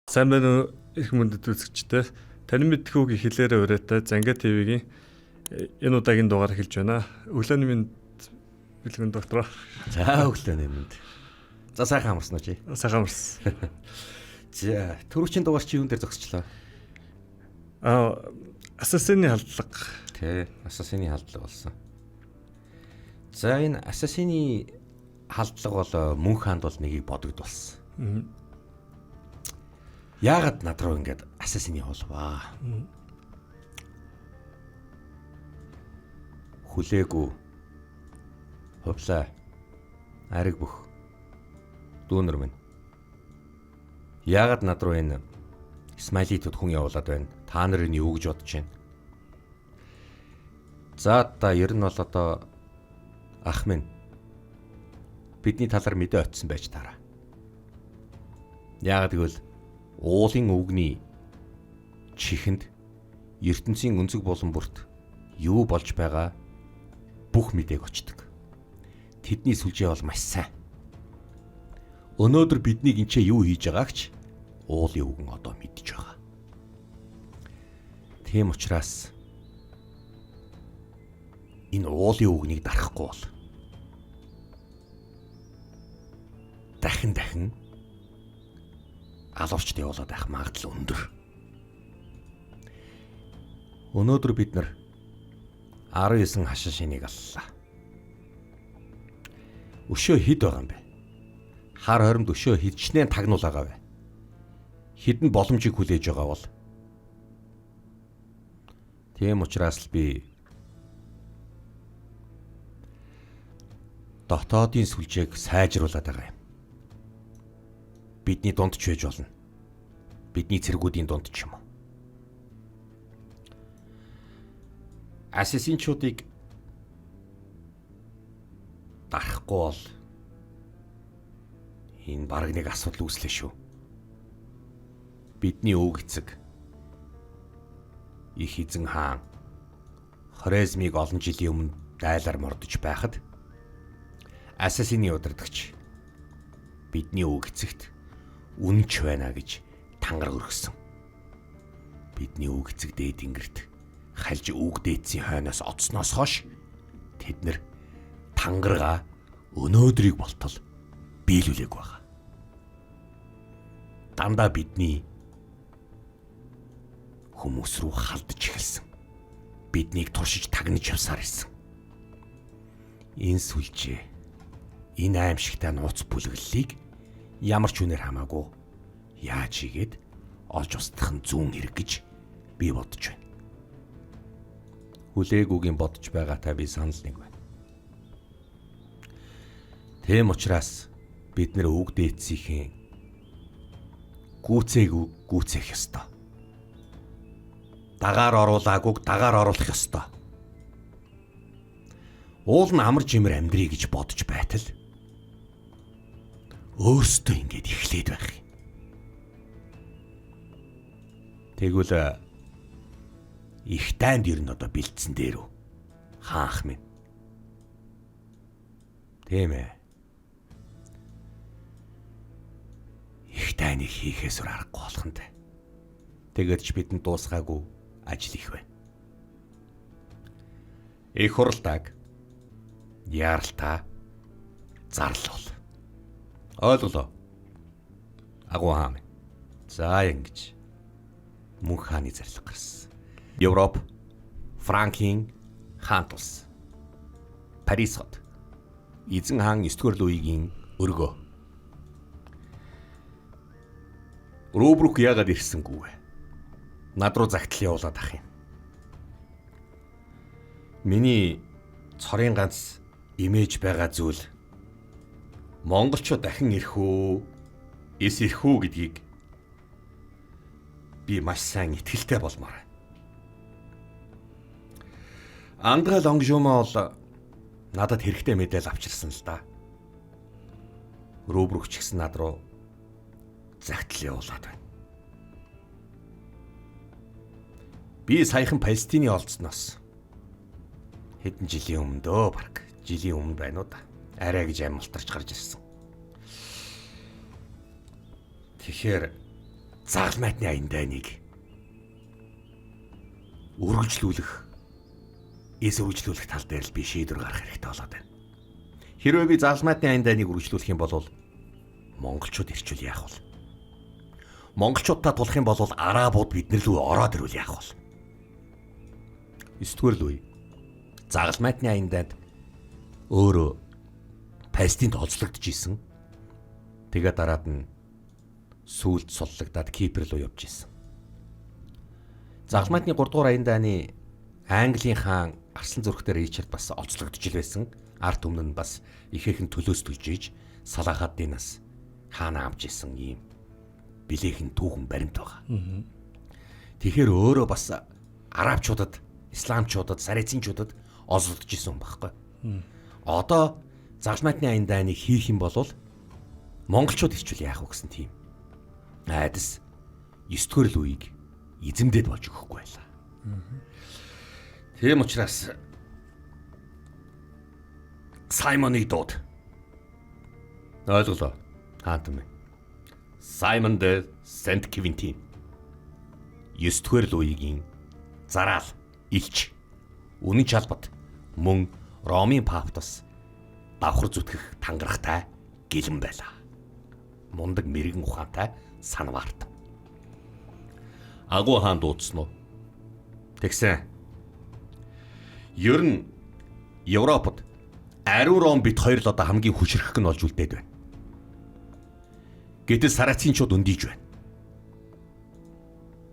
Сайн байна уу их мөндөд үзэгчдээ. Танин мэдхүүг ихлээрээ ураатай Занга ТV-гийн энэ удаагийн дугаар эхэлж байна. Өглөөний мэнд бэлгэн доктор. За өглөөний мэнд. За сайхан амарсан уу чи? Сайхан амарсан. За түрүүчийн дугаар чи юун дээр зогсчлоо? Ассасины халдлага. Тэ, ассасины халдлага болсон. За энэ ассасины халдлага бол мөн хаанд бол нэгийг бодогдуулсан. Яагаад над руу ингэж ассасины холваа? Хүлээгүй. Хувлаа. Ариг бүх. Дүүнэр минь. Яагаад над руу энэ смайлитууд хүн явуулаад байна? Та нарын юу гэж бодож байна? За та ер нь бол одоо ах минь бидний талаар мэдээ очсон байж таараа. Яагаад гэвэл уулын үгний чихэнд ертөнцийн өнцөг болон бүрт юу болж байгаа бүх мэдээг очдог. Тэдний сүлжээ бол маш сайн. Өнөөдөр биднийг энэ юу хийж байгаагч уулын үгэн одоо мэдж байгаа. Тийм учраас энэ уулын үгнийг дарахгүй бол дахин алуурчд явуулаад байх магадлал өндөр. Өнөөдөр бид нар 19 хашаа шинийг аллаа. Өшөө хэд байгаа юм бэ? Хар хоримд өшөө хидчнээ тагнуулаагаа бай. Хідэн боломжийг хүлээж байгаа бол. Тийм учраас л би дотоодын сүлжээг сайжруулад байгаа юм. Бидний дунд ч байж болно. Бидний цэргүүдийн дунд ч юм уу. Ассасинчуудыг дарахгүй бол энэ баг нэг асуудал үүслэ шүү. Бидний өвг эцэг их эзэн хаан Хорезмиг олон жилийн өмнө дайлаар мордож байхад ассасины удирдагч бидний өвг эцэгт үнэнч байна гэж тангар өргөсөн. Бидний үг эцэг дээд ингэрт хальж үг дээдсийн хойноос оцсноос хойш тэд нэр тангараа өнөөдрийг болтол биелүүлээг байгаа. Дандаа бидний хүмүүс рүү халдж эхэлсэн. Биднийг туршиж тагнаж явсаар ирсэн. Энэ сүлжээ, энэ аимшигтай нууц бүлэглэлийг ямар ч үнээр хамаагүй яаж игээд олж устгах нь зүүн хэрэг гэж би бодож байна. Хүлээгүүгийн бодож байгаатай би санал нэг байна. Тийм учраас бид нэр үг дээдсийн гүүцээх ёстой. Дагаар оруулаагүйг дагаар оруулах ёстой. Уул нь амар жимэр амьдрий гэж бодож байтал өөртөө ингэж эхлээд байх юм. Тэгвэл их тайнд ер нь одоо бэлдсэн дээр үү? Хаанх минь. Тийм ээ. Их тайныг хийхээс өөр аргагүй болох нь дээ. Тэгээд ч бидэнд дуусгаагүй ажил их байна. Их хуралдааг яаралтаа зарлуул. Ойлголоо. Агуу хаан. За ингэж мөн хааны зарлаг гарсан. Европ, Франкийн хаан тус. Парис хот. Эзэн хаан 9-р Луигийн өргөө. Рубрук яагаад ирсэнгүй вэ? Над руу загтал явуулаад ах юм. Миний цорын ганц имиж байгаа зүйл монголчууд дахин ирэх үү, эс ирэх үү гэдгийг би маш сайн итгэлтэй болмоор. Андре Лонгжума бол надад хэрэгтэй мэдээлэл авчирсан л да. Рубрук ч гэсэн над руу загтал явуулаад байна. Би саяхан Палестины олдсноос хэдэн жилийн өмнө дөө баг жилийн өмнө байна уу да. Арай гэж амлтарч гарч ирсэн. Тэгэхээр загалмайтны аян дайныг эсвэргжлүүлэх тал дээр л би шийдвэр гаргах хэрэгтэй болоод байна. Хэрвээ би загалмайтны аян дайныг үргэлжлүүлэх юм бол монголчууд ирчүүл яах вэ? Монголчуудтай тулах юм бол арабууд биднэр рүү ороод ирвэл яах вэ? 9-р луй загалмайтны аян дайнд өөрөө Палестинд олзлогдож исэн. Тэгээ дараад нь сүлд суллагдаад Кипр руу явж исэн. Загалмайтны 3 дугаар аян дайны Английн хаан Арслан зүрхтэр Ричард бас олзлогдож ил байсан. Арт өмнө нь бас ихээхэн төлөөс түлж иж Салахаддинаас хаана амж исэн ийм билээхэн түүхэн баримт байгаа. Тэгэхээр өөрөө бас арабчуудад, исламчуудад, сарацинчуудад олзлогдож исэн юм баггүй. Одоо загалмайтны аян дайныг хийх юм бол монголчууд ирчүүл яах вэ гэсэн тийм айдас 9-р луйг эзэмдээд болж өгөхгүй байлаа. Тийм учраас Саймоны дууд ойлголоо. Хаантан байна. Саймон де Сент Квинтин 9-р луйгийн зараал илч үнэн чалбат мөн Ромын паптас давхар зүтгэх тангарахтай гэлэн байлаа. Мундаг мэрэгэн ухаантай санваарт. Агуу хаан дуудсан уу? Тэгсэн. Ер нь Европод ариун Ром бит хоёр л одоо хамгийн хүчрэх нь болж үлдээд байна. Гэтэл сарацинчууд өндийж байна.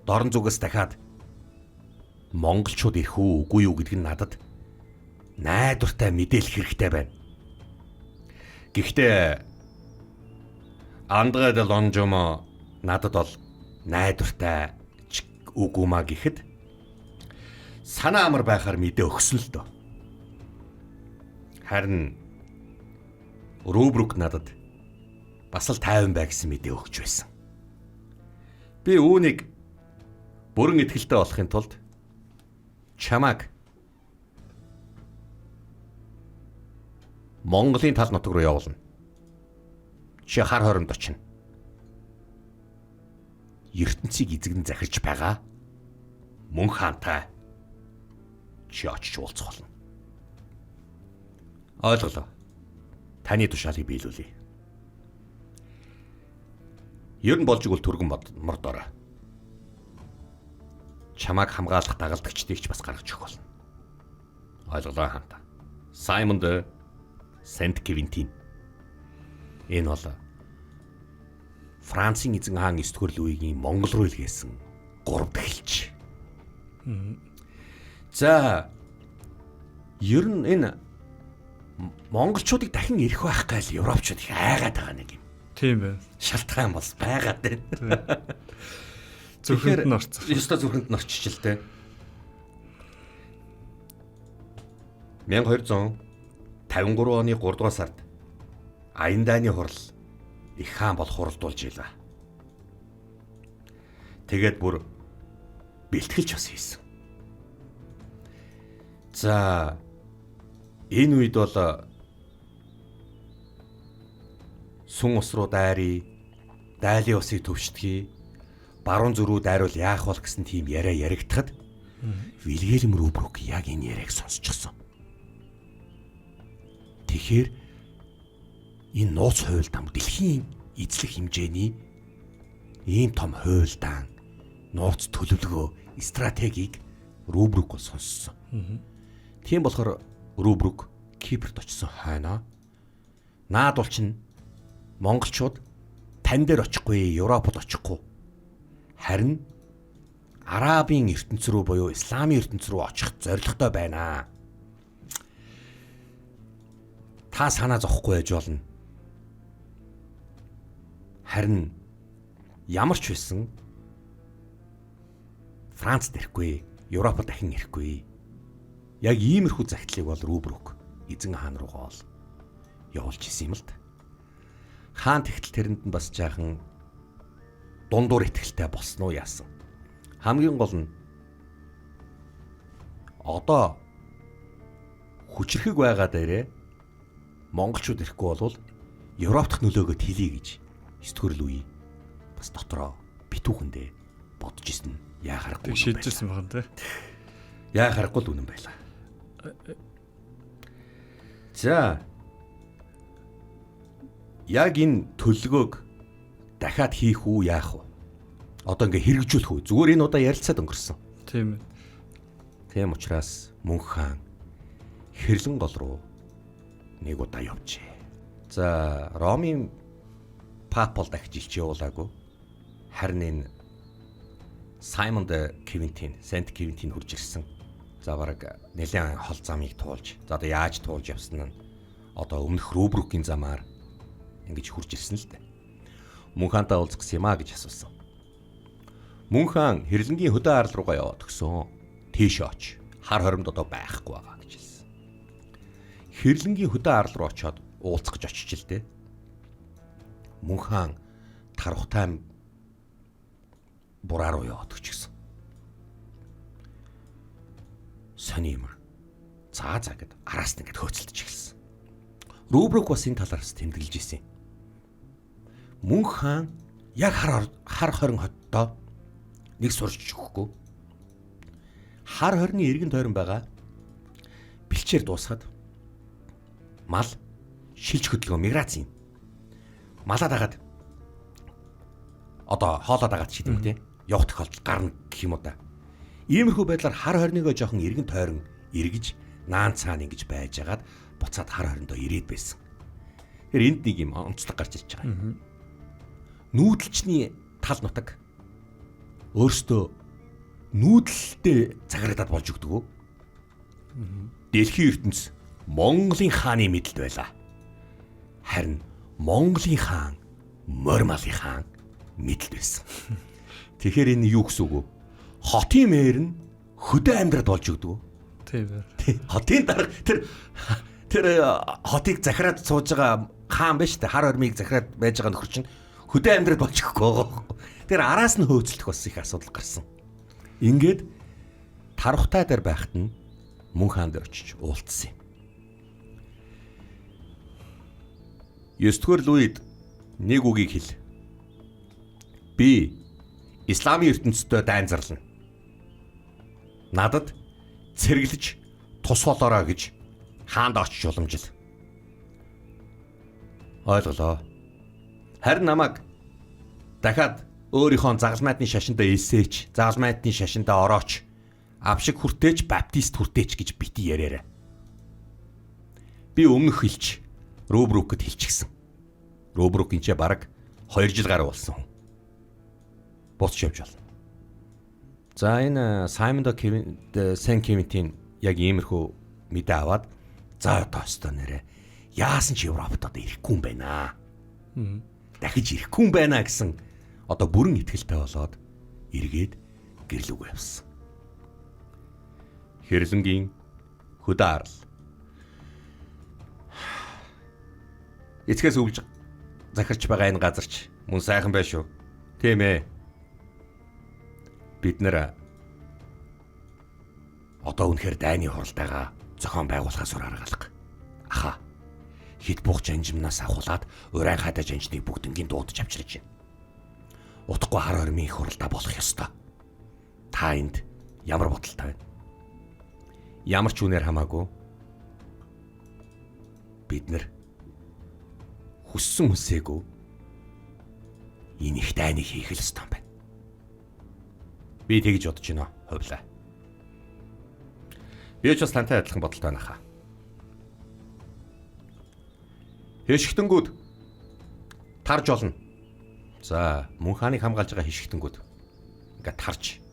Дорн зүгээс дахиад монголчууд ирэх үү үгүй юу гэдг нь надад найдвартай мэдээлэх хэрэгтэй байна. Гэхдээ Андре де Лонжомо надад бол найдвартай үгүй маа гэхэд санаа амар байхаар мэдээ өгсөн л дөө. Харин Рубрук надад бас л тайван бай гэсэн мэдээ өгч байсан. Би үүнийг бүрэн итгэлтэй болохын тулд чамайг Монголын тал нутаг руу явуулна. Чи хар хоримд очино. ертөнцийг эзэгэн захирч байгаа мөн хаантай чи очиж уулзах болно. Ойлголоо. Таны тушаалыг биелүүлье. Ер нь болж игэл түргэн мордороо. Чамайг хамгаалах дагалдагчдыг ч бас гаргаж өгөх болно. Ойлголоо хаанта. Саймон де Сент Квинтин. Энэ бол Францын эзэн хаан 9-р Луигийн Монгол руу илгээсэн 3 дахь элч. За ер нь энэ монголчуудыг дахин ирэх байх гайл европчууд их айгаад байгаа нэг юм. Тийм байна. Шалтгаан бас байгаад байна. Зүрхэнд нь орцсон. Ёстой зүрхэнд нь орчиж л дээ. 1253 оны 3 дугаар сард Аян дайны хурал их хаан бол хуралдуулж илаа. Тэгээд бүр бэлтгэлж бас хийсэн. За энэ үед бол сүн ус руу дайрыг, дайлын усыг төвшдгий, баруун зүрүү дайруул яах бол гэсэн тийм яриа яригдахад Вильгельм Рубрук яг энэ яриаг сонсчихсон. Тэгэхээр энэ нууц хуйлдаан дэлхийн эзлэх хэмжээний ийм том хуйлдаан, нууц төлөвлөгөө, стратегийг Рубрук бол сонссон. Тийм болохоор Рубрук Кипрт очсон хойноо наад бол чинь монголчууд тань дээр очихгүй, Европод очихгүй. Харин Арабын ертөнц рүү буюу Исламын ертөнц рүү очих зорилготой байна. Та санаа зовхгүй байж болно. Харин ямар ч байсан Францд ирэхгүй, Европод дахин ирэхгүй. Яг иймэрхүү загтлыг бол Рубрук эзэн хаан руугаа бол явуулж исэн юм л та. Хаан тэгтэл тэрэнд нь бас жаахан дундуур итгэлтэй болсон уу яасан. Хамгийн гол нь одоо хүчрхэг байгаа дээрээ монголчууд ирэхгүй бол Европ дахь нөлөөгөө тэлье гэж 9-р Луи бас дотроо бит сэтүүхэндээ бодож исэн яа харахгүй Тэг шийдчихсэн байна те. яа харахгүй л үнэн байлаа. За яг энэ төлөвлөгөөг дахиад хийх үү яах вэ? Одоо ингээ хэрэгжүүлэх үү? Зүгээр энэ удаа ярилцаад өнгөрсөн. Тийм ээ. Тийм учраас мөнх хаан хэрлэн гол руу нэг удаа явжээ. За Ромын папал дахиж илч явуулаагүй. Харин энэ Саймон де Квинтин, Сент Квинтин хурж ирсэн. За бараг нэлээд хол замыг туулж, за одоо яаж туулж явсан нь одоо өмнөх Рубрукийн замаар ингэж хурж ирсэн л дээ. Мөнх хаантаа уулзах гэсэн юм а гэж асуусан. Мөнх хаан хэрлэнгийн хөдөө арал руугаа яваад өгсөн. Тийш оч. Хар хоримд одоо байхгүй байгаа гэж хэлсэн. Хэрлэнгийн хөдөө арал руу очиод уулзах гэж очиж л дээ. Мөнх хаан тархтай бураа руу яваад өгчихсэн. Сони юм. За гэд араас нь ингэж хөөцөлдөж эхэлсэн. Рубрук бас энэ талаараас тэмдэглэж ирсэн. Мөнх хаан яг хар хорин хотдоо нэг сурч өгөхгүй. Хар хорны эргэн тойрон байгаа бэлчээр дуусгаад мал шилж хөдөлгөөн миграц юм. Малаа дагаад одоо хоолоо дагаад ч гэдэг юм те. Явах тохиолдол гарна гэх юм уу да. Иймэрхүү байдлаар хар хорныгоо жоохон эргэн тойрон эргэж наан цаана ингэж байжгаад буцаад хар хориндоо ирээд байсан. Тэгэхээр энд нэг юм онцлог гарч ирж байгаа. Нүүдэлчний тал нутаг өөртөө нүүдэлтэй цагаагдаад болж өгдөг. Дэлхийн ертөнц Монголын хааны мэдлэлд байлаа. Харин Монголын хаан Мормалын хаан мэдлэлд байсан. Тэгэхээр энэ юу гэсэн үг вэ? Хотын мэр нь хөдөө амьдраад болж өгдөг. Тийм ээ. Хотын дарга тэр хотыг захираад сууж байгаа хаан байна шүү дээ. Хар хормыг захираад байж байгаа нөхөр чинь хөдөө амьдраад болж өгөхгүй. Тэр араас нь хөөцөлдөх бас их асуудал гарсан. Ингээд тархтай дээр байхад нь мөнх хаан дээр очиж уулзсан юм. 9-р луйд нэг үгийг хэл. Би исламын ертөнцийн дайн зарлана. Надад цэргэлж тус болоорой гэж хаанд очиж уламжил. Ойлголоо. Харин намайг дахиад өөрийнхөө загалмайтны шашиндаа элсээч, загалмайтны шашиндаа орооч, авшиг хүртээч, баптист хүртээч гэж бити яриараа. Би өмнөх хэлж Рубрукэд хэлчихсэн. Рубрук энэ ч бараг 2 жил гаруй болсон хүн. Буцаж явж байна. За энэ Саймон де Сен Квинтин яг иймэрхүү мэдээ аваад за одоо өстө нэрэ яасан ч Европт одоо ирэхгүй юм байна. Дахиж ирэхгүй юм байна гэсэн одоо бүрэн итгэлтэй болоод эргээд гэрлүүг явсан. Хэрлэнгийн хөдөө арал. Эцгээс өвлж захирч байгаа энэ газарч мөн сайхан байх шүү. Тийм ээ. Бид нэр одоо үнэхээр дайны хуралдаагаа зохион байгуулахаас өр аргалга. Аха. Хит бух жанжимнаас авахлаад урайн хадаа жанжныг бүгднгийн дуудаж авчирч байна. Утгагүй хар хормын их хуралдаа болох ёстой. Та энд ямар бодолтой байна? Ямар ч үнээр хамаагүй бид нэр хүссэн хүсээгүй энэ их дайныг хийх л ёстой юм байна. Би тэгж бодож байна. Хувлаа. Би ч бас тантай адилхан бодолтой байна хаа. Хэшигтэнгүүд тарж олно. За, мөнх хааныг хамгаалж байгаа хэшигтэнгүүд ингээд тарж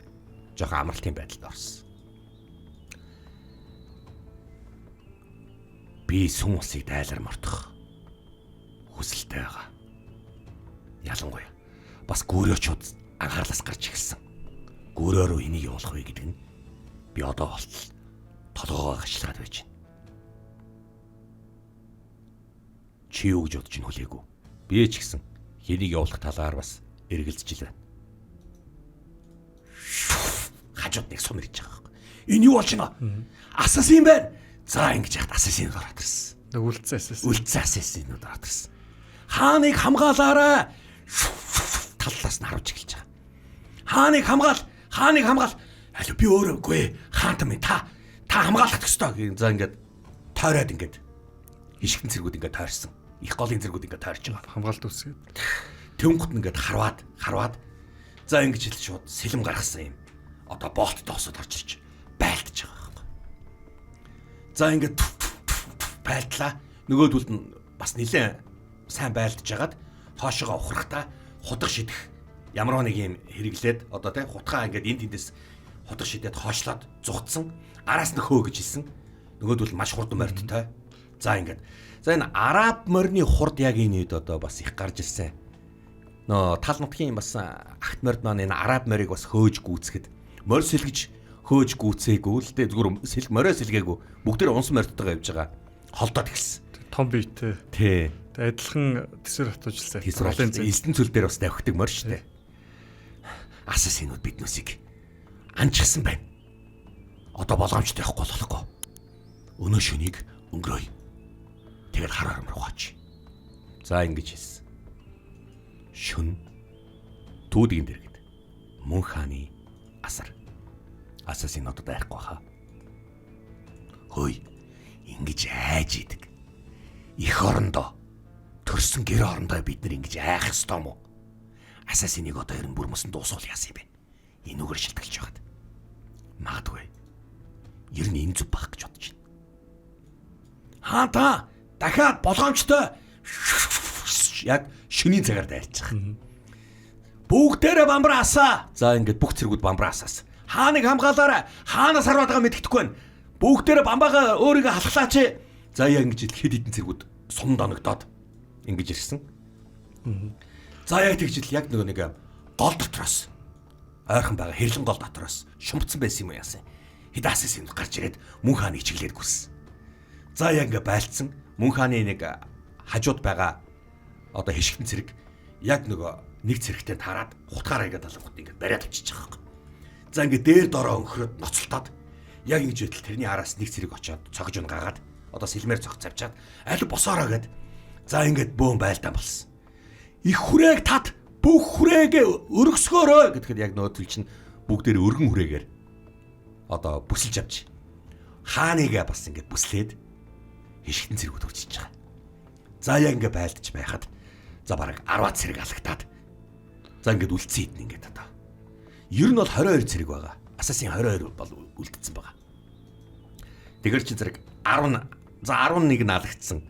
жоохон амралтын байдалд орсон. Би сүм усыг дайлар мортох хүсэлтэй байгаа. Ялангуяа бас гөрөөчүүд анхаарлаас гарч ирсэн. Гөрөө рүү энийг явуулах вэ гэдэг нь би одоо болтол толгоогоо гашлагаад байж байна. Чи юу гэж бодож ин хүлээгүй. Би ч гэсэн хэнийг явуулах талаар бас эргэлзэж байна. Хажууд нэг сум ирж байгаа. Энэ юу болж байна? Асасин байна. За ингэж яхад асасин ороод ирсэн. Үлдсэн асасин ороод ирсэн. Хааныг хамгаалаарай. Таллаас нь харуулж эхэлж байгаа. Хааныг хамгаал. Аль би өөрөөгүй. Хаант минь та хамгаалах ёстой. За ингээд тойроод ингээд хишгэн цэргүүд ингээд тойрсон. Их голын цэргүүд ингээд тойрч байгаа. Хамгаалт үсгээд. Тэнгут ингээд харваад. За ингэж хэл шууд сэлэм гаргасан юм. Одоо болт доосод орж ирж байлдаж байгаа юм. За ингээд байлтлаа. Нөгөөдөлд нь бас нэлээд сайн байлдаж хагаад хоошоогоо ухрахтаа хутга шидэх ямар нэг юм хэрэглээд одоо тий хутгаа ингээд энд тэндээс хутга шидэд хоошлоод зугтсан. Араас нь хөө гэж хэлсэн. Нөгөөдөл маш хурдан мордтой. За ингээд. За энэ араб морины хурд яг энэ үед одоо бас их гарч ирсэн. Нөө тал нутгийн бас агт морд маань энэ араб морийг бас хөөж гүйцэхэд морь сэлгэж хөөж гүйцээгүй л дээ зүгээр морио сэлгээгүй бүгдээр унс мордтойгоо явж байгаа. Холдоод эхэлсэн. Том биетэй. Тий. Адилхан тэсвэр хатуужлаа. Эзэн цөл дээр бас давхдаг морь шүү дээ. Асасинууд биднүүсийг анчихсан байна. Одоо болгоомжтой явахгүй болохгүй. Өнөө шөнийг өнгөрөөе. Тэгээд хараар мөргөөч. За ингэж хэлсэн. Шүн түүдгэн дэргэд мөн хааны асар. Асасинуудад айхгүй хаа. Хөөе. Ингэж айж идэг. Их орондоо төрсөн гэр орондоо бид нар ингэж айх ёстой мó. Асасиныг одоо ер нь бүр мөсөн дуусуул яасан юм бэ? Энэ үгээр шилтгэлж байгаад. Магадгүй. Ер нь энэ зүг баг гэж бодож байна. Хаата дахиад болгоомжтой яг шөнийн цагаар дайрчих. Бүгдээрээ бамбраасаа. За ингээд бүх цэргүүд бамбраасаас. Хааныг хамгаалаарай. Хаанаас хараад байгаа мэддэхгүй байна. Бүгдээрээ бамбаага өөрийгөө халахлаач. За яа ингэж хэд хэдэн цэргүүд сум доногдоод ингэж ирсэн. За яг тэгжил яг нэг гол дотроос ойрхон байгаа хэрлэн гол дотроос шумбцсан байсан юм яасан. Хидасээс юм гарч ирээд мөн хааны чиглэлд гүссэн. За яг ингээ байлцсан мөн хааны нэг хажууд байгаа одоо хишгтэн цэрэг яг нэг цэрэгтэй таарад хутгаараа ингээ талангууд ингээ бариад авчиж байгаа юм. За ингээ дээр дороо өнхрөөд ноцолтоод яг ингэж байтал тэрний араас нэг цэрэг очоод цогж унгаад одоо сэлмээр цогц авчаад аль босоороо гэд за ингээд бөөн байлдаан болсон. Их хүрээг тат бүх хүрээгээ өргөсгөөрөө гэхэд яг нөөцөл чинь бүгдээр өргөн хүрээгээр одоо бүсэлж авч хааныгаа бас ингээд бүслээд хишгтэн цэргүүд хурцж байгаа. За яг ингээд байлдаж байхад за бараг 10 цэрэг алагтаад за ингээд үлдсэн хэдэн ингээд одоо ер нь бол 22 цэрэг байгаа. Асасын 22 бол үлдсэн байгаа. Тэгэр чи зэрэг 10 за 11 нь алагдсан.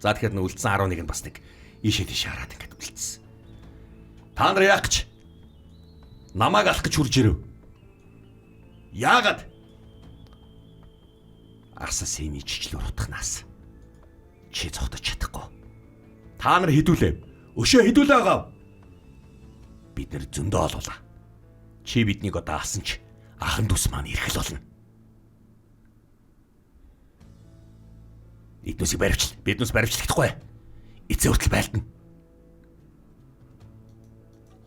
За тэгэхээр нь үлдсэн 11 нь бас нэг ийшээ тийш хараад ингээд үлдсэн. Та нар яах гэж? Намайг алах гэж хурж ирэв. Яагаад? Асасины жижлөр утгнаас. Чи зогтож чадахгүй. Та нар хідүүлээ. Өшөө хідүүлээ аав. Бид нэр зөндөө олуулаа. Чи биднийг одоо алсан ч ахан дүүс маань ирэх л болно. Биднүүсийг баривчлахдаггүй. Эцээ хүртэл байлдана.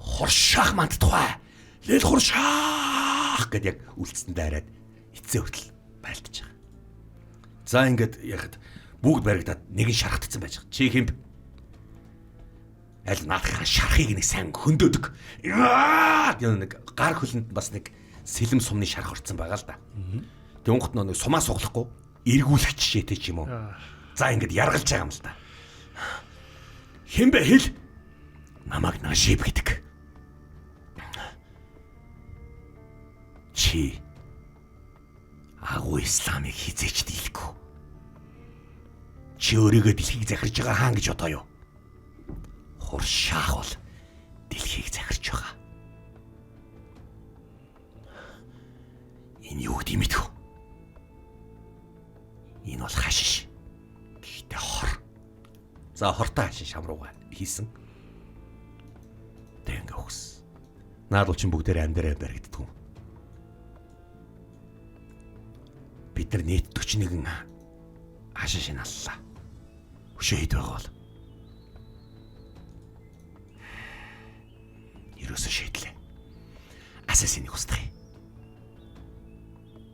Хоршаах мандтугай. Лэл хоршаах гэд яг үлдсэн дайраад эцээ хүртэл байлдаж байгаа. За ингээд яхад бүгд баригдаад нэг нь шархтцсан байж байгаа. Чи хэмб. Аль наадахын шархыг нэг сайн хөндөөдөг. Яа гэх нэг гар хөлөнд бас нэг сэлэм сумны шарх орцсон байгаа л да. Тэнгот нэг сумаа суглахгүй эргүүлэх жишээтэй ч юм уу. За ингээд яргалж байгаа юм л да. Хэмбэ хэл намайг Нашиб гэдэг. Чи агуу исламыг хизээч дийлэхгүй. Чи өөрийгөө дэлхийг захирж байгаа хаан гэж бодоо юу? Хуршаах бол дэлхийг захирж байгаа. Энэ юу гэдэг юм бэ? Энэ бол хашиш. Гэхдээ хор. За хортой хашиш хамрууга хийсэн. Тэнгэ өгс. Наадуул чин бүгдээр амьдараа баригддаг. Бид нар нийт 41 хашиш аллаа. Өшөө хэд байгаа бол. Ерөөсөө шийдлээ. Асасиныг устгая.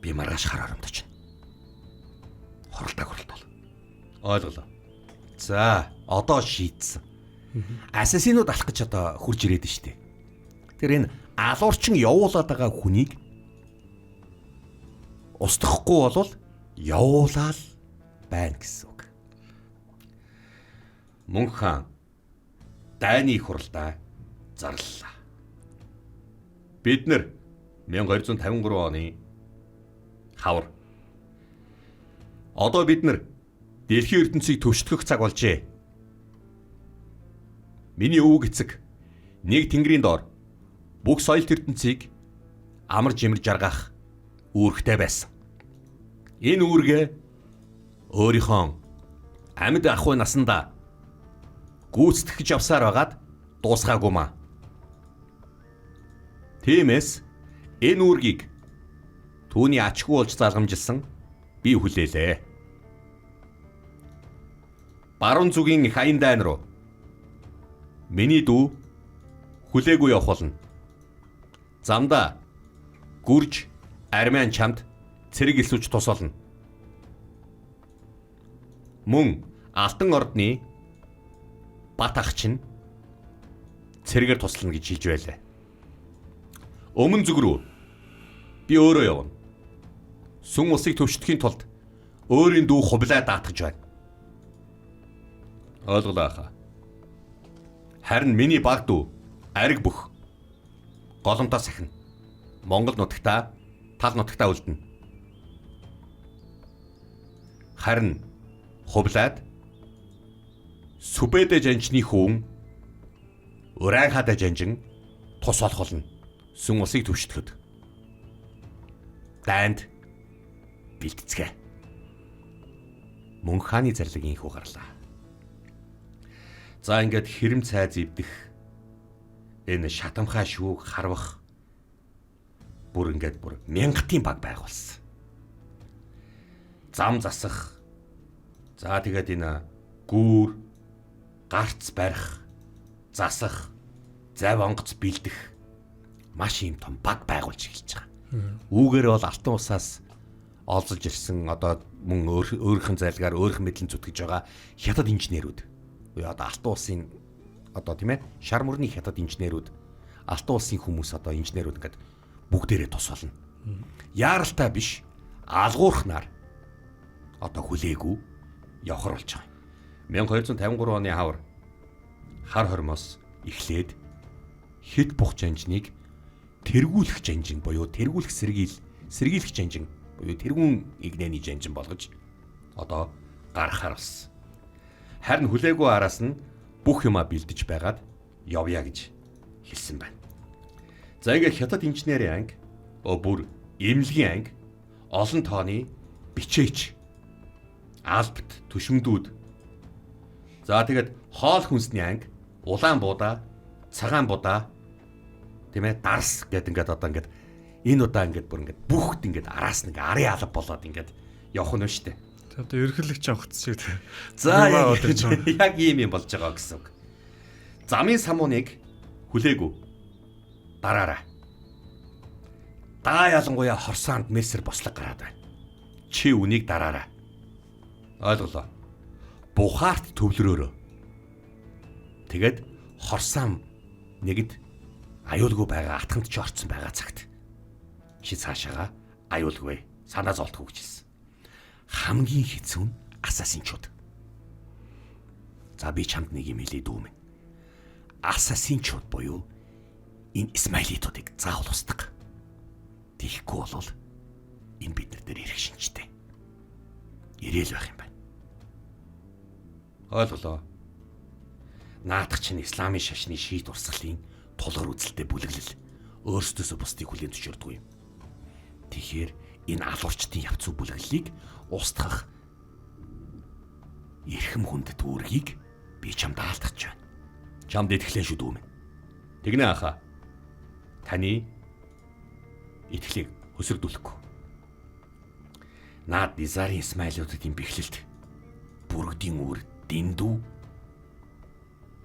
Би маргааш хараар өмдөж байна. Хоролдог бол. Ойлголоо. За, одоо шийдсэн. Асасинууд алах гэж одоо хурж ирээд штэ. Тэгэхээр энэ алуурчин явуулаад байгаа хүнийг устгахгүй бол явуулаад байна гэсэн үг. Мөнх хаан дайны хуралдаа зарлалаа. Бид нар 1253 оны хавар. Одоо бид нар дэлхийн ертөнцийг төвшдгөх цаг болжээ. Миний өвөг эцэг нэг тэнгэрийн доор бүх соёл ертөнцийг амар жимэр жаргах үүрэгтэй байсан. Энэ үүргээ өөрийнхөө амьд ахуй насандаа гүйцэтгэж явсаар байгаад дуусгаагүй маа. Тиймээс энэ үүргийг түүний ачгүй болж залгамжилсан би хүлээлээ. Баруун зүгийн хаян дайн руу миний дүү хүлээгүй явах болно. Замдаа гүрж армян чамд цэрэг илсүүч тус болно. Мөн Алтан ордны бат ах чинь цэрэгээр туслана гэж хэлж байлаа. Өмнө зүг рүү би өөрөө явна. Сүм усыг төвшдөхийн тулд өөрийн дүү хувлаа даатгаж байна. Ойлголоо хаа. Харин миний баг дүү ариг бүх голомтоо сахина. Монгол нутагтаа тал нутагтаа үлдэнэ. Харин хувлаад Сүбэдэ жанчны хүүн Уран хада жанжин тус болох болно. Сүм усыг төвшдөхөд. Дайнд бэлтцгээ. Мөнх хааны зарлиг инхүү гарлаа. За ингээд хэрэм цай зэвдэх энэ шатамхай шүүг харвах бүр 1000-ийн баг байгуулсан. Зам засах. За тэгээд энэ гүүр, гарц барих, засах, зав онгоц бэлдэх маш юм том баг байгуулж эхэлж байгаа. Үүгээр бол алтан усаас олзолж ирсэн одоо мөн өөрийнх нь зайлгаар өөрийнх нь мэдлэн зүтгэж байгаа хятад инженерүүд. Одоо алтан усын одоо тийм ээ шар мөрний хятад инженерүүд, алтан усын хүмүүс одоо инженерүүд ингээд бүгдээрээ тус болно. Яаралтай биш, алгуурхнаар одоо хүлээгүй явхар болж байгаа. 1253 оны хавар хар хормоос эхлээд хэд бух жанжныг тэргүүлэх жанжин буюу тэргүүлэх сэргийлэх жанжин буюу тэргүүн игнэний жанжин болгож одоо гаргахаар болсон. Харин хүлээгүй араас нь бүх юма бэлдэж байгаад явъя гэж хэлсэн байна. За ингээд хятад инженерийн анги, бүр эмнэлгийн анги, олон тооны бичээч, албат, төшмөдүүд. За тэгээд хоол хүнсний анги, улаан буудаа, цагаан буудаа, тийм ээ, дарс гэдэг ингээд одоо ингээд энэ удаа ингээд бүр ингээд бүхт ингээд араас нэг арын алба болоод ингээд явах нь шүү дээ. Одоо ерхэлэгч авахц шиг. За яг ийм юм болж байгаа гэсэн үг. Замын самууныг хүлээгүй дараараа. Даа ялангуяа хорсоонд мессер бослог гараад байна. Чи үнийг дараараа. Ойлголоо. Бухаарт төвлөрөөрөө. Тэгээд хорсаам нэгд аюулгүй байгаа атганд ч орцсон байгаа цагт чи цаашаага аюулгүй санаа зовтгүй гэж хэлсэн. Хамгийн хэцүү нь асасинчууд. За би чамд нэг юм хэлээ дүү минь. Асасинчууд буюу энэ Исмаилитуудыг заавал устгах. Тийхгүй бол энэ бид нар дээр ирэх шинжтэй. Ирээл байх юм байна. Ойлголоо. Наадах чинь исламын шашны шийт урсгалын тулгар үзэлтэй бүлэглэл өөрсдөөсөө бусдыг хүлээн зөвшөөрдөг юм. Тэгэхээр энэ алуурчдын явц бүлэглэлийг устгах эрхэм хүндэт үүргийг би чамд даалгаж байна. Чамд итгэлээ шүү дүү минь. Тэгнэ ахаа. Таны итгэлийг хөсөрдүүлэхгүй. Наад Низарын Исмаилиудын бэхлэлд бүрэгдийн үүр дэндүү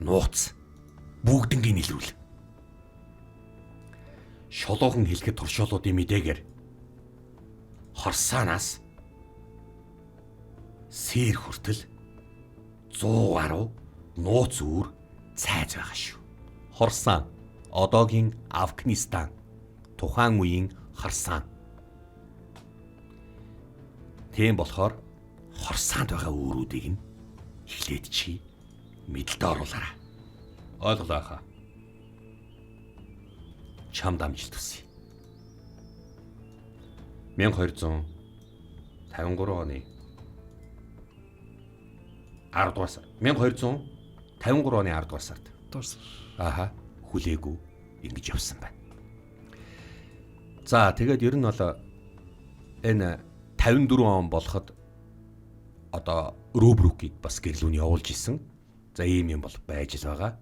нууц бүгднгийн илрүүл. Шолоохон хэлэхэд туршуулуудын мэдээгээр хорсаанаас сэр хүртэл 100 гаруй нууц үүр цайз байгаа шүү. Хорсаан одоогийн Афганистан, тухайн үеийн Хорсан. Тийм болохоор Хорсанд байгаа үүрүүдийг нь эхлээд чи мэдлэлд оруулаарай. Ойлголоо хаа. Чамд амжилт хүсье. 1253 оны 10 дугаар сар. 1253 оны 10 дугаар сард. Аха, хүлээгүй ингэж явсан байна. За, тэгээд ер нь бол энэ 54 он болоход одоо Рубрукийг бас гэрлүүн явуулж исэн. За, ийм юм бол байж л байгаа.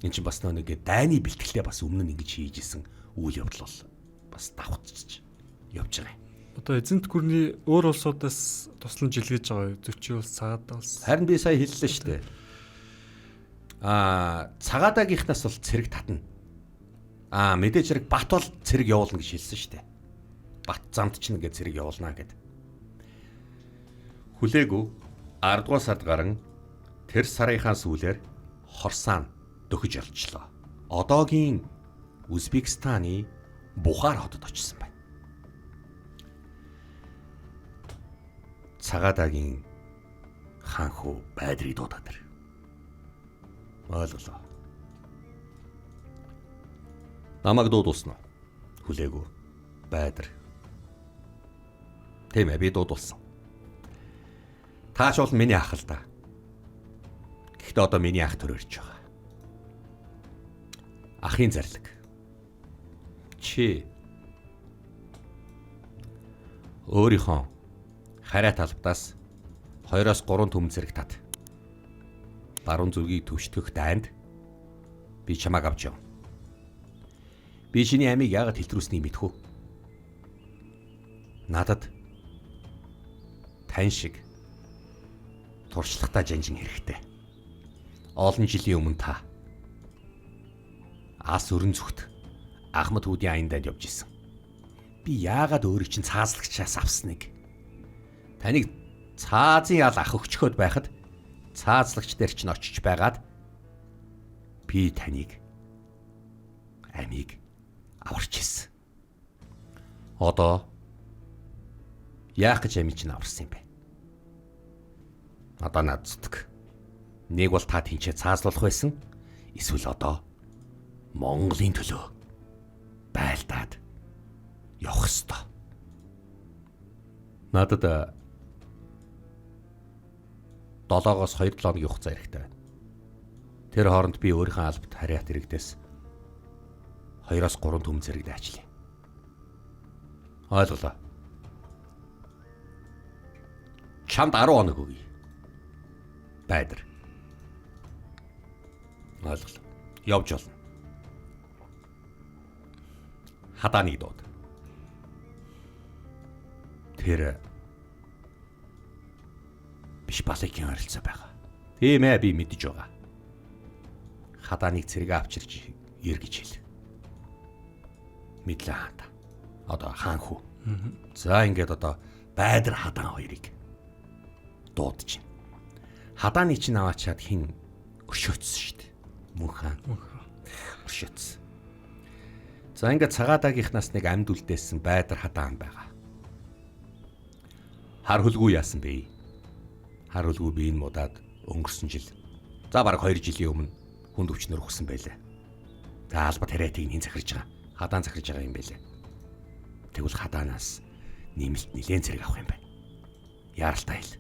Энд чинь бас нэг дайны бэлтгэлтэй бас өмнө нь ингэж хийж исэн үйл явдал бол бас давхцаж явж байгаа юм. Одоо эзэнт гүрний өөр улсуудаас туслан жилгэж байгаа юу? Зөчийн улс, Цагаатаа улс. Харин би сая хэллээ шүү дээ. Цагаатаагийнхнаас бол цэрэг татна. Мэдээж хэрэг Бат бол цэрэг явуулна гэж хэлсэн шүү дээ. Бат замд ч нэгэ цэрэг явуулна гэд. Хүлээгүй 10 дугаар сард гарan тэр сарынхаа сүүлээр Хорсан дөхөж олчлоо. Одоогийн Узбекистаны Бухар хотод очсон байна. Цагаатаагийн хаанху байдрыг дуудаад ир. Ойлголоо. Намайг дуудуулсан уу? Хүлээгүй. Байдар. Тийм ээ, би дуудуулсан. Таач бол миний ах л да. Гэхдээ одоо миний ах төр ирж байгаа. Ахын зарлаг. Чи өөрийнхөө хараа талбтаас 2-3 төм зэрэг тат. Баруун зүргийг төвшдөх дайнд би чамааг авч яв. Би чиний амийг яагаад хэлтрүүлснийг мэдхүү. Надад тань шиг туршлагатай жанжин хэрэгтэй. Олон жилийн өмнө та ас өрн зүгт Ахмад хүүдийн аянданд явж исэн. Би яагаад өөрийг чинь цаазлагчаас авсныг таныг цаазын ял ах өгчхөд байхад цаазлагч дээр чинь очиж байгаад би таныг амийг аварч ирсэн. Одоо яах гэж амийг чинь аварсан юм бэ? Одоо над зүтг. Нэг бол та тэнцээ цаазлуулах байсан. Эсвэл одоо Монголын төлөө байлдаад явах ёстой. Надад 7-оос 2-7 хоногийн хугацаа хэрэгтэй байна. Тэр хооронд би өөрийнхөө албат хариат иргэдээс 2-3 төм зэрэг дайчлаа. Ойлголоо. Чамд 10 хоног өгье. Байдар. Ойлголоо. Явж болно. Хадааныг дууд. Тэр биш балыкийн харилцаа байгаа. Тийм ээ, би мэдэж байгаа. Хадааныг цэрэг авчирч ир гэж хэл. Мэдлээ хаана. Одоо хаан хүү. За ингээд одоо Байдар хадаан хоёрыг дуудаж байна. Хадааны чинь аваачаад хин өршөөцсөн шүү дээ. Мөн хаан. Өршөөцсөн. За ингээд Цагаатаагийнхнаас нэг амьд үлдээсэн Байдар хадаан байгаа. Хар хөлгүй яасан бэ? Хар хөлгүй би энэ мудаад өнгөрсөн жил. За бараг 2 жилийн өмнө хүнд өвчнөр өгсөн байлаа. За албат хариатыг нь захирж байгаа. Хадаан захирж байгаа юм байлаа. Тэгвэл хадаанаас нэмэлт нэлээд зэрэг авах юм байна. Яаралтай хэл.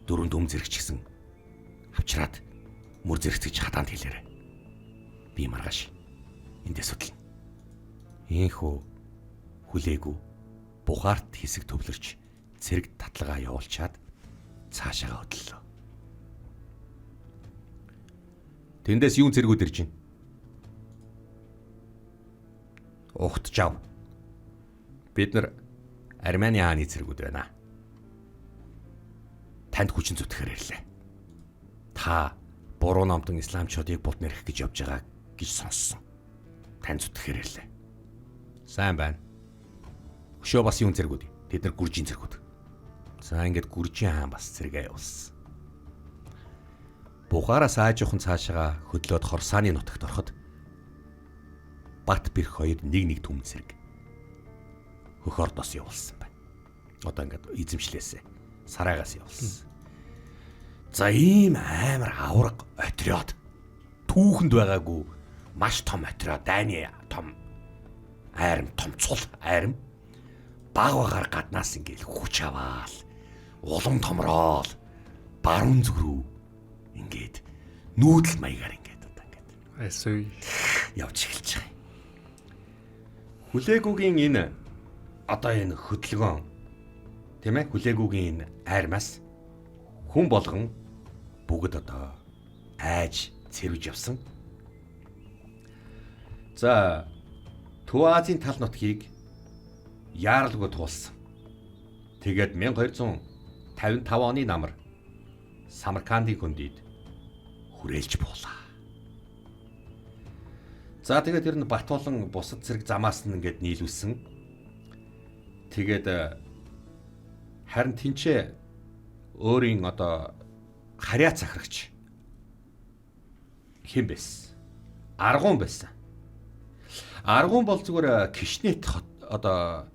4 дүм зэрэг ч гэсэн авчраад мөр зэрэгцэж хадаанд хэлээрэй. Би маргааш эндээ судлаа. Ийхүү хүлээгүй Бухарт хэсэг төвлөрч цэрэг татлагаа явуулчаад цаашаага хөдлөлөө. Тэндээс юун цэргүүд ирж байна? Ухт жав. Бид нар Армяны хааны цэргүүд байна. Танд хүчин зүтгэхээр ирлээ. Та буруу номтон исламчуудыг бут нэрх гэж явж байгаа гэж сонссон. Танд зүтгэхээр ирлээ. Сайн байна. Өшөө бас юун цэргүүд? Тэд нар гүржийн цэргүүд. За ингээд гүржийн хаан бас цэргээ явуулсан. Бухараас аажуухан цаашаа хөдлөөд Хорсааны нутагт ороход Бат бэрх хоёр нэг түмэн зэрэг хөх ордоос явуулсан байна. Одоо ингээд эзэмшлээсээ сараагаас явуулсан. За ийм амар авраг отряд түүхэнд байгаагүй маш том отряд дайны том айрам томцол айрам баг багаар гаднаас ингээд хүч аваал улам томроод баруун зүг рүү ингээд нүүдэл маягаар ингээд одоо ингээд Эсвэ. явж эхэлж байгаа. Хүлээгүүгийн энэ одоо энэ хөдөлгөөн тийм ээ хүлээгүүгийн энэ айрмаас хүн болгон бүгд одоо айж цэрвж явсан. За Төв Азийн тал нутгийг яаралгүй туулсан. Тэгээд 1255 оны намар Самаркандын хөндөд хүрээлж буулаа. За тэгээд тэр нь бат болон бусад зэрэг замаас нь ингээд нийлүүлсэн. Тэгээд харин тэнцээ өөрийн одоо харьяа захирагч хэн байсан? Аргун байсан. Аргун бол зүгээр Кишнет хот одоо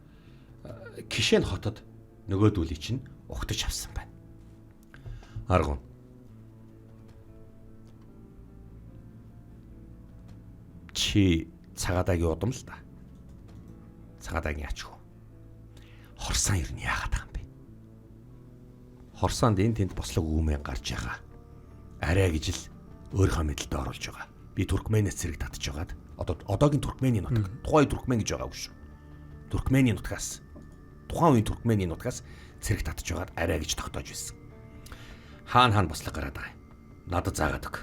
Кишэн хотод нөгөөдүүлий чинь угтаж авсан байна. Аргун. Чи цагаадагийн удам л да. Цагаадагийн ачгүй. Хорсон ер нь яагаад байгаа юм бэ? Хорсонд энэ тэнд бослог үүмэн гарч байгаа. Арай гэж л өөрийнхөө мэдлэлд оруулж байгаа. Би Туркменээс зэрэг татж байгаад одоогийн Туркменийн нутаг. Тухайн Туркмен гэж байгаагүй шүү. Туркменийн нутгаас тухайн үеийн Туркменийн нутгаас зэрэг татж байгаад арай гэж тогтоож байсан. Хаан бослог гараад байгаа. Надад заагаад өг.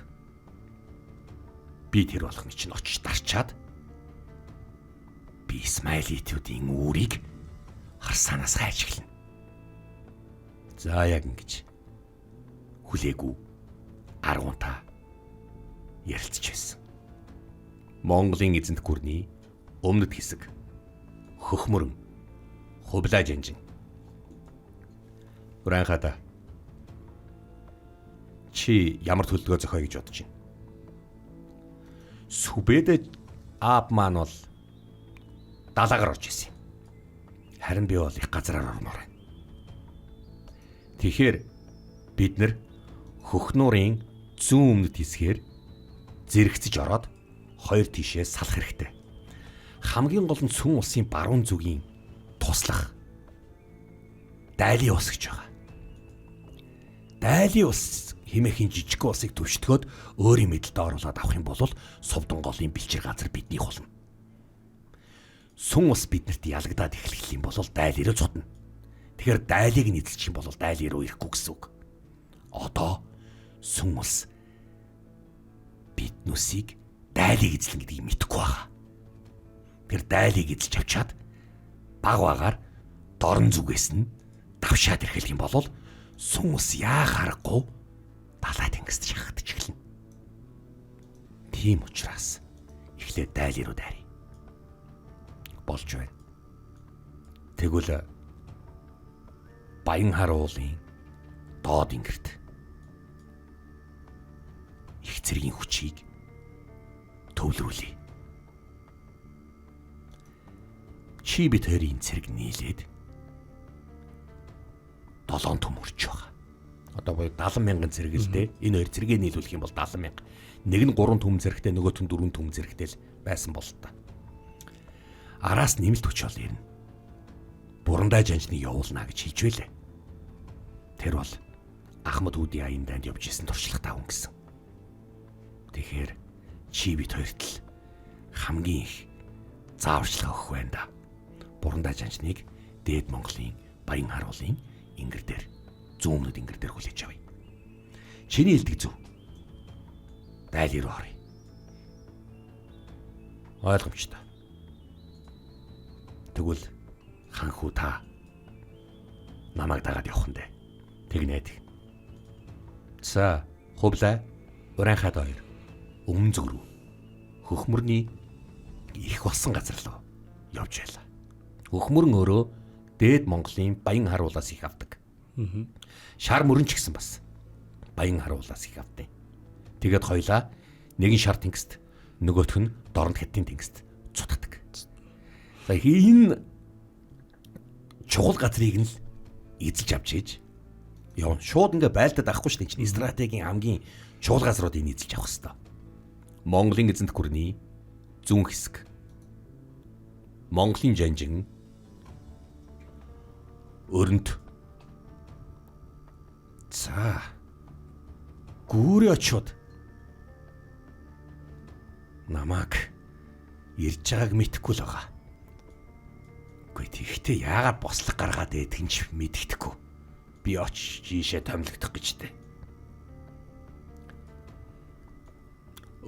Би тэр болгоны чинь очиж дарчаад би Исмаилитүүдийн үүрийг харсанаас хайж эхэлнэ. За яг ингэж хүлээгүү аргунтаа ярилцж байсан. Монголын эзэнт гүрний өмнөд хэсэг хөхмөрөн хувлаа жанжин. Уранхада чи ямар төлөвлөгөө зохиоё гэж бодож байна? Сүбэдэ аап маань бол далаагаар орж исэн юм. Харин би бол их газараар орноор байна. Тэгэхээр бид нэр хөхнуурын зүүн өмнөд хэсгээр зэрэгцэж ороод хоёр тишээ салах хэрэгтэй. Хамгийн гол нь Сүн улсын баруун зүгийн туслах Дайли ус гэж байгаа. Дайли ус хэмээхийн жижиг усыг төвшдгөөд өөрийн мэдлэлд оруулаад авах юм бол Сувдан голын бэлчир газар биднийг холно. Сүн ус биднэрт ялагдаад эхлэх юм бол Дайли руу цодно. Тэгэхээр Дайлиг нь эзэлчих юм бол Дайли руу ирэхгүй гэсэн үг. Одоо Сүн ус биднүсийг Дайлиг эзлэн гэдгийг мэдэхгүй байгаа. Тэр Дайлиг эзэлж авчаад баг багаар дорн зүгээс нь давшаад ирэх юм бол Сүн ус яа харахгүй далай тэнгист шахагдж эхэлнэ. Тийм учраас эхлээд Дайли руу дайръя. Болж байна. Тэгвэл Баян харуулын доод ингэрт их зэргийн хүчийг төвлөрүүлье. Чи бид хоёрын цэрэг нийлээд 7 төм өрч байгаа. Одоо боё 70,000 цэрэг л дээ. Энэ хоёр цэрэгээ нийлүүлэх юм бол 70,000. Нэг нь 3 төм цэрэгтэй, нөгөөх нь 4 төм цэрэгтэй л байсан бол та. Араас нэмэлт хүч ол ирнэ. Бурандаа жанжныг явуулна гэж хэлж байлаа. Тэр бол Ахмад Үдийн аян данд явж исэн туршлага таван гэсэн. Тэгэхээр чи бид хоёрт л хамгийн их зааварчилгаа өгөх байна да. Бурандаа жанжныг Дээд Монголын Баян харуулын ингэр дээр зүүн өмнөд ингэр дээр хүлээж авъя. Чиний хэлдэг зөв. Дайли руу оръё. Ойлгомжтой. Тэгвэл ханхүү та намайг дагаад явах нь дээ. Тэгнээд. За, хувлаа Уранхад хоёр өмнө зүг рүү хөхмөрний их болсон газар руу явж байлаа. Хөхмөрн өөрөө Дээд Монголын Баян харуулаас их авдаг. Шар мөрөн ч гэсэн бас Баян харуулаас их авдаг. Тэгээд хоёлаа нэгэн шар тэнгист, нөгөөх нь Дорнод хятадын тэнгист цутгадаг. За энэ чухал газрыг нь л эзэлж авч ийж явна. Шууд ингээ байлдаад авахгүй шүү дээ. Стратегийн хамгийн чухал газруудыг эзэлж авах хэрэгтэй. Монголын эзэнт гүрний зүүн хэсэг, Монголын жанжин, өрөнд. За гүүрээ очиод намайг ирж байгааг мэдэхгүй л байгаа. Үгүй тэгтээ яагаад бослог гаргаад идэх нь ч мэддэхгүй. Би очиж ийшээ томилогдох гэж дээ.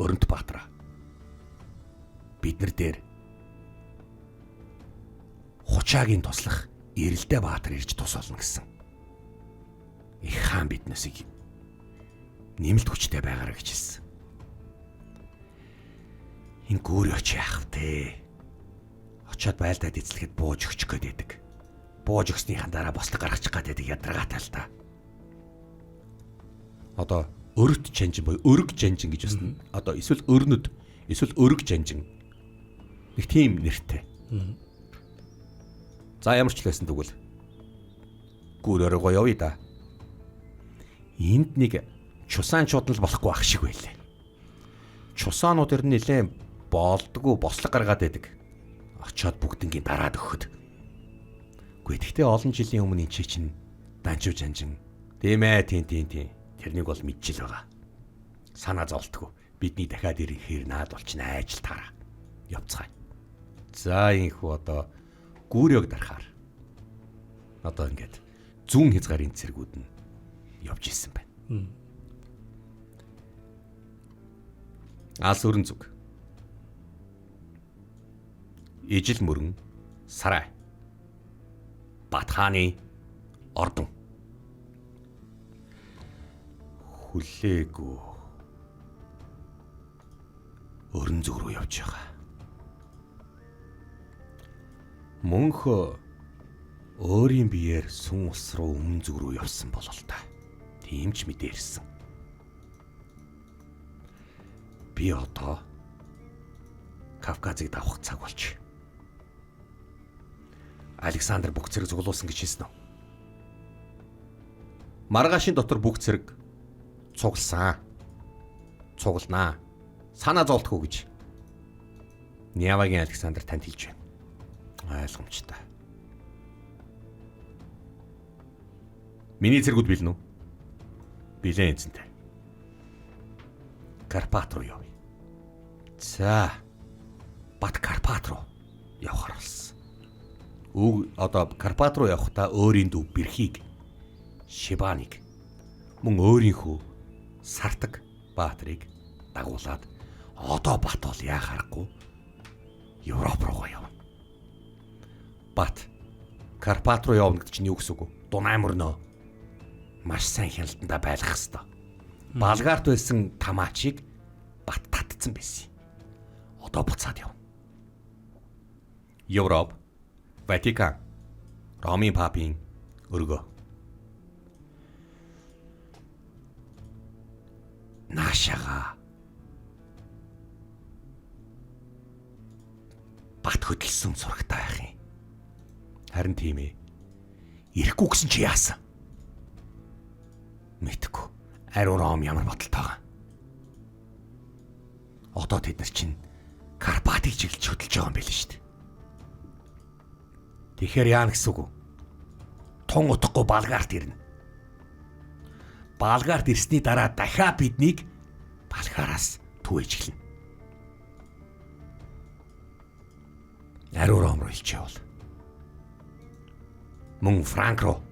Өрөнд Баатар бид нар дээр Хучаагийн туслах Эрэлдэ Баатар ирж тус олно гэсэн. Их хаан биднээс нэмэлт хүчтэй байгаарай гэж хэлсэн. Энэ гүүрээ очиж яах вэ? Очоод байлдаад эзлэхэд бууж өгчих гээд байдаг. Бууж өгснийхэн дараа бослог гаргачих гээд байдаг ядаргаатай л та. Одоо өрөт жанжин буюу өрг жанжин гэж басна. Одоо эсвэл өрнөд, эсвэл өрг жанжин. Нэг тийм нэртэй. За ямар ч л байсан тэгвэл гүүрээ гоё явъя да. Энд нэг чусаанчууд нь л болохгүй ах шиг байлаа. Чусаанууд ер нь нэлээд болдгоо бослог гаргаад байдаг. Очоод бүгднгийн дараад өгөхөд. Үгүй тэгтээ олон жилийн өмнө энэ чинь данчуу жанжин. Тийм ээ, тийм. Тэрнийг бол мэдчихэл байгаа. Санаа зовлтгүй. Бидний дахиад ирэхээр наад болчихно ажил таараа. Явцгаая. За инхүү одоо гүүрийг дарахаар. Одоо ингээд зүүн хязгаарын цэргүүд нь явж исэн байна. Алс өрн зүг. Ижил мөрөн Сарай. Батхааны ордон. Хүлээгүү өрн зүг рүү явж байгаа. Мөнхөө өөрийн биеэр сүн ус руу өмнө зүг рүү явсан болол та. Тийм ч мэдэрсэн. Би одоо Кавказыг давах цаг болж. Александр бүх зэрэг цуглуулсан гэж хэлсэн үү? Маргаашийн дотор бүх зэрэг цугласан. Цугланаа. Санаа зовлтгүй гэж Нявагийн Александр танд хэлж байна. Ойлгомжтой. Миний зэргүүд билнэ үү? Билэн эзэнтэй. Карпат руу явъя. За. Бат Карпат руу явахар болсон. Одоо Карпат руу явахдаа өөрийн дүү Бэрхийг, Шибаныг мөн өөрийнхөө Сартаг Баатрыг дагуулад одоо Бат бол яахаарахгүй Европ руу явна. Бат Карпат руу явна гэдэг чинь юу гэсэн үг вэ? Дунай мөрнөө маш сайн хяналтандаа байлгах хэвээр. Балгарт байсан тамаачийг Бат татцсан байсан. Одоо буцаад явна. Европ, Ватикан, Ромын папын өргөө. Наашаага Бат хөдөлсөн зурагтай байх юм. Харин тийм ээ. Ирэхгүй гэсэн чи яасан? Мэдгүй. Ариун Ром ямар бодолтойгоо. Одоо тэд нар чинь Карпатыг чиглэж хөдөлж байгаа юм байл шүү дээ. Тэгэхээр яана гэсэн үг? Тун утгагүй Балгарт ирнэ. Балгарт ирсний дараа дахиад биднийг Балгараас түгэж эхэлнэ. Ариун Ром руу илж явал. Мөн Франк руу.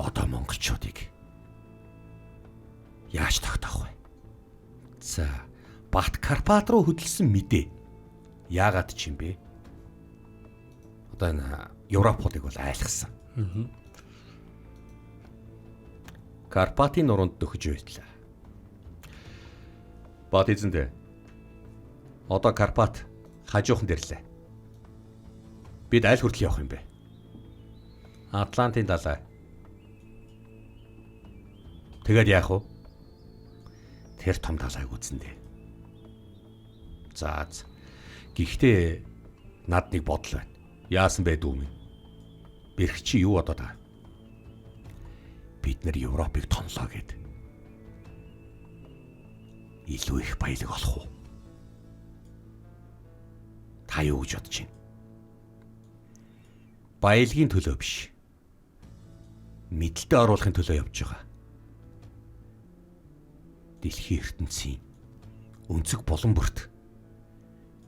Одоо монголчуудыг яаж тогтоох вэ? За, Бат Карпат руу хөдөлсөн мэдээ. Яагаад ч юм бэ? Одоо энэ Европуудыг бол айлгсан. Карпатын нуруунд дөхөж байтлаа. Бат эзэндээ. Одоо Карпат хажуухан дэрлээ. Бид аль хүртэл явах юм бэ? Атлантын далай. Тэгээд яах вэ? Тэр том далайг үзнэ. За. Гэхдээ над нэг бодол байна. Яасан бэ дүү минь? Бэрх чи юу бодоод байгаа? Бид нар Европыг тонлоо гэд. Илүү их баялаг олох уу? Та юу гэж бодож байна? Баялагын төлөө биш. Мэдлэлтэд оруулахын төлөө явж байгаа. Дэлхийн ертөнцийн өнцөг булан бүрт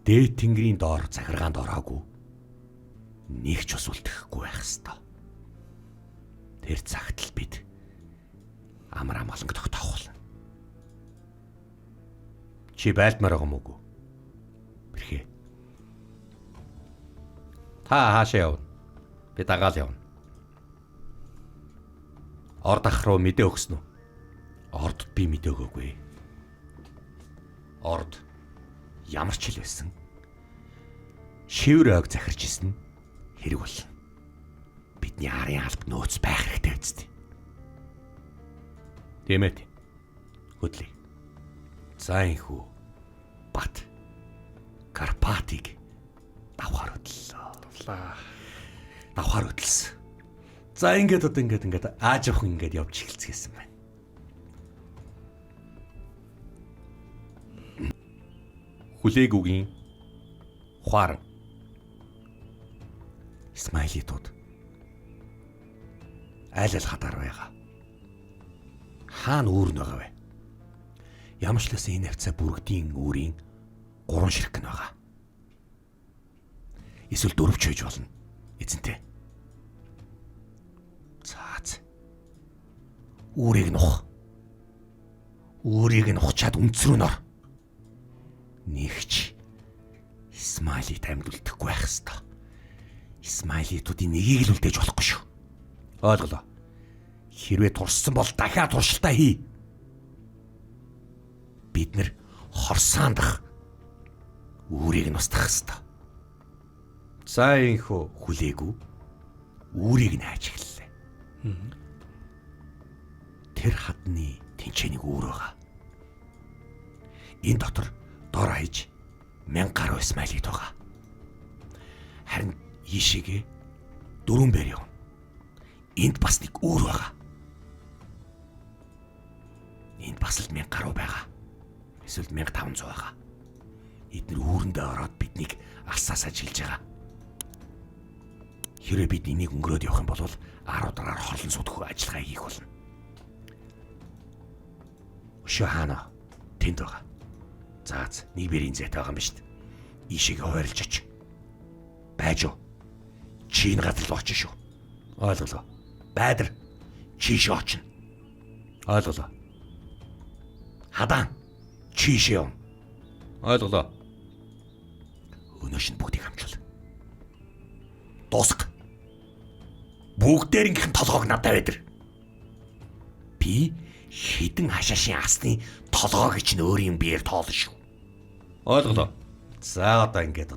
дээд тэнгэрийн доор захиргаанд ороогүй нэг ч ус үлдэхгүй байх ёстой. Тэр цагт л бид амар амгаланг тогтоох болно. Чи байлдмаар байгаа мөг үү? Бэрхээ. Та хаашаа явна? Би дагаал явна. Орд ах руу мэдээ өгсөн үү? Ордд би мэдээ өгөөгүй. Орд ямар ч хэл байсан. Шивэр ойг захирч исэн хэрэг болно. Бидний арын албад нөөц байх хэрэгтэй үстэй. Тэмээ. Хөдлөе. За инхүү. Бат. Карпатыг давхар хөдлөө. Давхар хөдлсөн. За ингээд одоо ингээд ааживхан ингээд явж эхэлцгээсэн байна. Хүлээгүүгийн хуаран. Исмаилитууд айл хатаар байгаа. Хаана үүр нь байгаа вэ? Ямарчлаас энэ хавцаа бүрэгдийн үүрийн 3 ширхэг нь байгаа. Эсвэл 4 ч байж болно. Эзэнтэй. Цаац. Үүрийг нух. Үүрийг нухчаад үнцрүү нор. Нэгч Исмаилит амьдулдахгүй байх ёстой. Исмаилитуудын нэгийг л үлдээж болохгүй шүү. Ойлголоо. Хэрвээ туршсан бол дахиад туршилтаа хий. Бид нэр хорсаандах үүрийг нь устгах ёстой. За инхүү хүлээгүү үүрийг нь хайж эхэллээ. Тэр хадны тэнцэнийг үүр байгаа. Энэ дотор дор хаяж 1000 гаруй Исмаилит байгаа. Харин ийшээгээ 4 бэр явна. Энд бас нэг үүр байгаа. Энд бас л 1000 гаруй байгаа. Эсвэл 1500 байгаа. Эдгээр үүрэндээ ороод биднийг алсаас ажиглаж байгаа. Хэрвээ бид энийг өнгөрөөд явах юм бол 10 дараар хорлон судах ажиллагаа хийх болно. Өшөө хаана? Тэнд байгаа. Заац, нэг бэрийн зэт байгаа юм ба шүү дээ. Ийшээгээ хойрлж оч. Байж уу. Чи энэ газар л очно шүү. Ойлголоо. Байдар чийшээ очно. Ойлголоо. Хадаан чийшээ явна. Ойлголоо. Өнөөш нь бүгдийг хамжуул. Дуусга. Бүгдээрийнх нь толгойг надад байдэр. Би хідэн хашаашийн асны толгой гэж нь өөрийн биеэр тоолно шүү. Ойлголоо. За одоо ингээд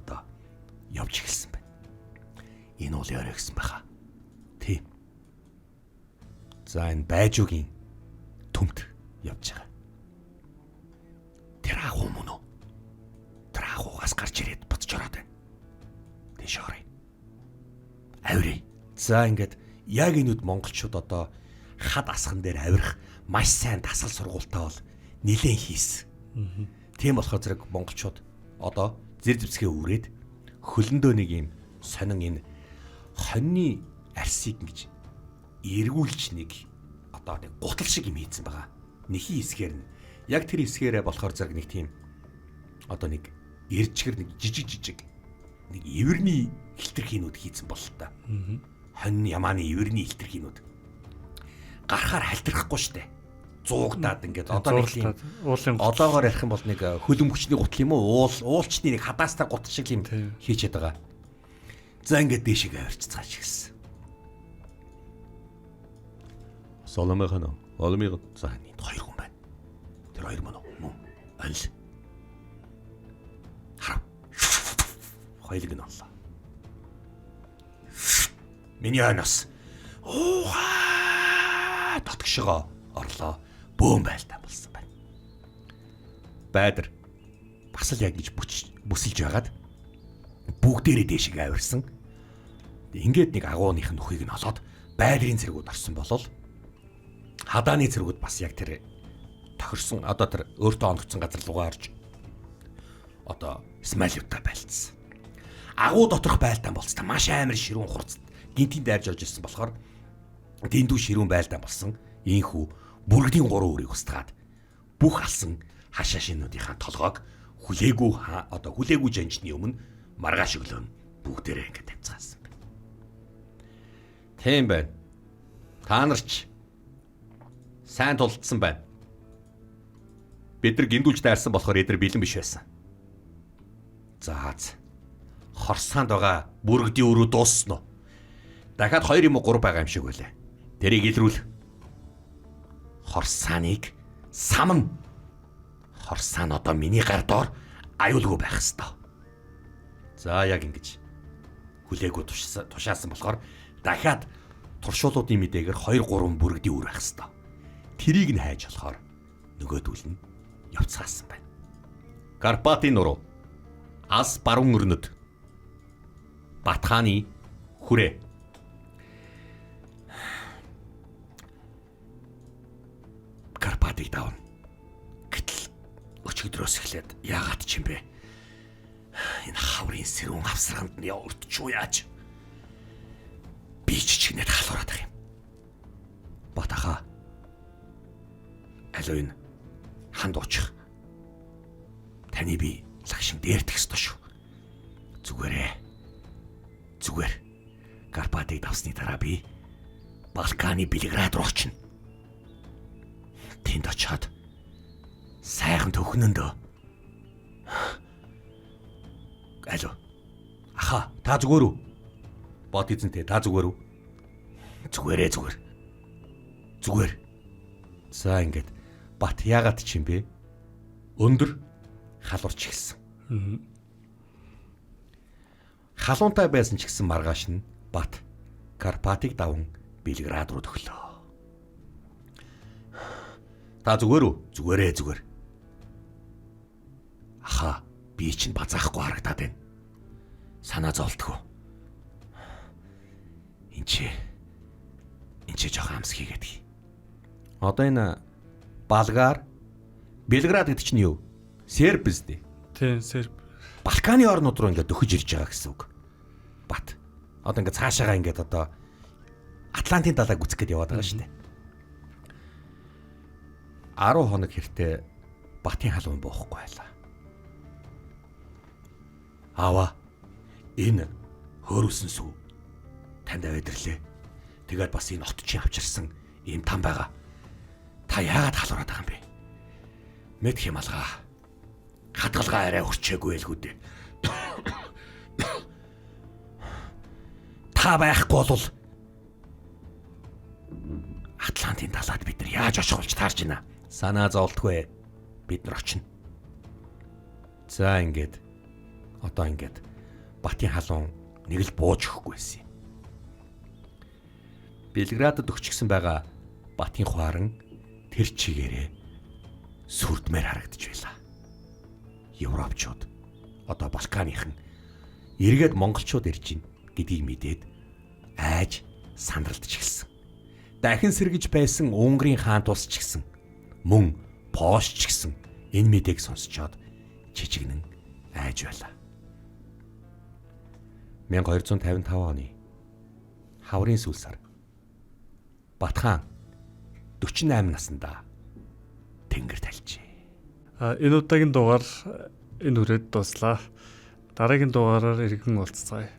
явж эхэлсэн байна. Энэ уул яриа гэсэн байхаа. Тийм. За энэ байжуугийн төмт явж байгаа. Тэр агуу мөн үү? Тэр агуугаас гарч ирээд буцаж ороод байна. Тийш орё. Авирь. За ингээд яг энүүд монголчууд хад асхан дээр авирах маш сайн дасгал сургуультай бол нилээн хийсэн. Тийм болохоор зэрэг монголчууд зэр зэвсгээ үрээд хөлөндөө нэг юм сонин энэ хоньны арсыг ингэж эргүүлж нэг гутал шиг юм хийцэн байгаа. Нэхий хэсгээр нь яг тэр хэсгээрээ болохоор зэрэг нэг тийм нэг эрчгэр нэг жижиг нэг эвэрний хилтерхийнүүд хийцэн боллоо та. Хонь ямааны эвэрний хилтерхийнүүд гарахаар хальтрахгүй штэ. Зуугдаад ингээд нэг тийм одоогоор ярих юм бол нэг хөлөмгчний гутал юм уу? Уулчны нэг хадаастай гутал шиг юм хийчихэд байгаа. За ингээд дээшээ авирч цааш гисэн. Соломехон олмиг за нэг 2 хүн байна. Тэр 2 мөн үү? Аль. Хойлог нь оллоо. Миний анас. Оо татгшгаа орлоо. Бөөм байлтаа болсон байна. Байдар бас Асал яг гэж бүсэлж байгаад бүгдээрээ дээшээ авирсан. Ингээд нэг агууных нь нөхийг нь олоод байрын цэргүүд орсон болол хадааны цэргүүд бас яг тэр тохирсон одоо тэр өөртөө онгоцсон газар руугаа орж одоо Исмаилиудаа байлцсан. Агуу доторх байлдаан болцсон. Маш амар ширүүн хурц гинтийн дайрж орж ирсэн болохоор дэндүү ширүүн байлдаан болсон. Ийхүү бүргэдийн 3 өрийг устгаад бүх алсан хашаашинуудынхаа толгойг хүлээгүй жанжны өмнө маргааш өглөө бүгдээрээ ингээд тавьцгаасан байна. Тийм байна. Та нарч сайн тулдсан байна. Бид нар гиндүүлж дайрсан болохоор эдгээр бэлэн биш байсан. Заац. Хорсаанд байгаа бүргэдийн өрөө дууссан уу? Дахиад 2 юм уу 3 байгаа юм шиг байлаа. Тэрийг илрүүл. Хорсааныг самна. Хорсаан одоо миний гар доор аюулгүй байх ёстой. За яг ингэж хүлээгүү тушаасан болохоор дахиад туршуулуудын мэдээгээр 2-3 бүргэдийн үр байх ёстой. Тэрийг нь хайж болохоор нөгөөдүүл нь явцгаасан байна. Карпатын нуруу ас баруун өрнөд Батхааны хүрээ. Карпатыг давна. Гэтэл өчигдрөөс эхлээд яагаад ч юм бэ? Энэ хаврын сэрүүн авсранд нь урдч уу яаж? Би ч чигнээд халуураад байгаа юм. Батаха. Алин ханд уучих. Таны би лагшин дээрдэх ёстой шүү. Зүгээр. Карпатыг давсны дараа би Балканы Белград руу очино. Тэнд очиод сайхан төхнөндөө. Алло. Аха, та зүгээр үү? Бод эзэнтэй та зүгээр үү? Зүгээр. За ингээд Бат яагаад ч юм бэ? Өндөр халуурч эхэлсэн. Халуунтай байсан ч гэсэн маргааш нь Бат Карпатыг даван Белград руу төглөө. Та зүгээр үү? Зүгээр. Аха, би чинь базаахгүй харагдаад байна. Санаа зовлтгүй. Энд чи жоохон амс хийгээд. Одоо энэ Белград гэдэг чинь юу? Серб биз дээ. Тийм, Серб. Балканы орнууд руу ингээд дөхөж ирж байгаа гэсэн үг. Бат. Одоо ингээд цаашаага ингээд одоо Атлантын далайг үзэх гээд яваад байгаа шүү дээ. 10 хоног хэртээ Батын халуун буухгүй байлаа. Аваа. Энэ хөөрүүлсэн сүв. Танд авэдэрлээ. Тэгээд бас энэ отчин авчирсан ийм там байгаа. Та яагаад халуураад байгаа юм бэ? Мэдх юм алгаа. Хадгалгаа арай өрчээгүй байлгүй дээ. Та байхгүй бол Атлантын далайд бид нар яаж очих болж таарч байна? Санаа зовлтгүй. Бид нар очино. За ингээд одоо ингээд Батын халуун нэг л бууж өгөхгүй байсан юм. Белградд өгчихсөн байгаа Батын хуаран тэр чигээрээ сүрдмээр харагдаж байлаа. Европчууд одоо Балканыхан эргээд монголчууд ирж гин гэдгийг мэдээд айж сандралдж эхэлсэн. Дахин сэргэж байсан Унгарын хаан тус ч гэсэн мөн Польш ч гэсэн энэ мэдээг сонсчоод жижигнэн айж байлаа. 1255 оны хаврын сүүл сар Батхан 48 наснда тэнгэр талжээ. Энэ удаагийн дугаар энэ хүрээд дуслаа. Дараагийн дугаараар иргэн уулзцаая.